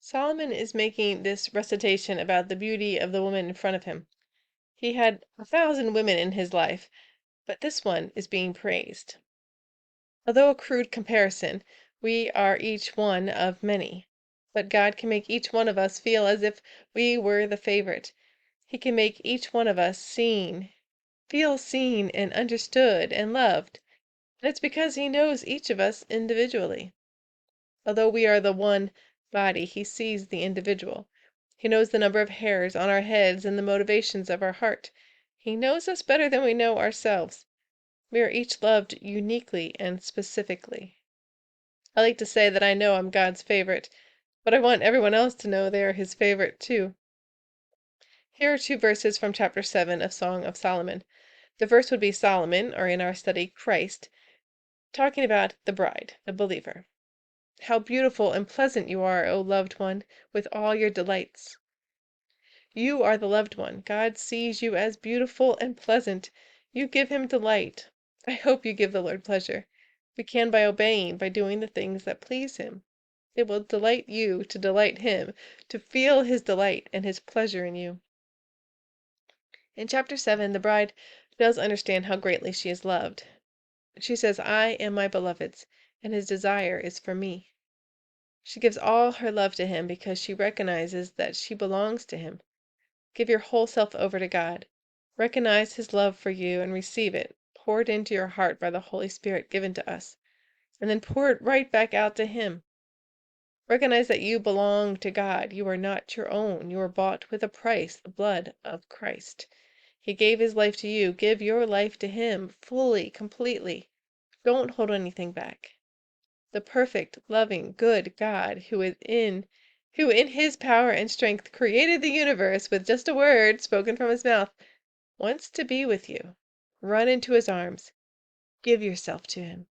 Solomon is making this recitation about the beauty of the woman in front of him. He had 1,000 women in his life, but this one is being praised. Although a crude comparison, we are each one of many. But God can make each one of us feel as if we were the favorite. He can make each one of us feel seen and understood and loved. And it's because He knows each of us individually. Although we are the one body, He sees the individual. He knows the number of hairs on our heads and the motivations of our heart. He knows us better than we know ourselves. We are each loved uniquely and specifically. I like to say that I know I'm God's favorite, but I want everyone else to know they are His favorite too. Here are two verses from chapter 7 of Song of Solomon. The verse would be Solomon, or in our study, Christ, talking about the bride, the believer. How beautiful and pleasant you are, O loved one, with all your delights. You are the loved one. God sees you as beautiful and pleasant. You give Him delight. I hope you give the Lord pleasure. We can by obeying, by doing the things that please Him. It will delight you to delight Him, to feel His delight and His pleasure in you. In chapter 7, the bride does understand how greatly she is loved. She says, I am my beloved's, and his desire is for me. She gives all her love to Him because she recognizes that she belongs to Him. Give your whole self over to God. Recognize His love for you and receive it, poured into your heart by the Holy Spirit given to us, and then pour it right back out to Him. Recognize that you belong to God. You are not your own. You are bought with a price, the blood of Christ. He gave His life to you. Give your life to Him fully, completely. Don't hold anything back. The perfect, loving, good God, who in His power and strength created the universe with just a word spoken from His mouth, wants to be with you. Run into His arms. Give yourself to Him.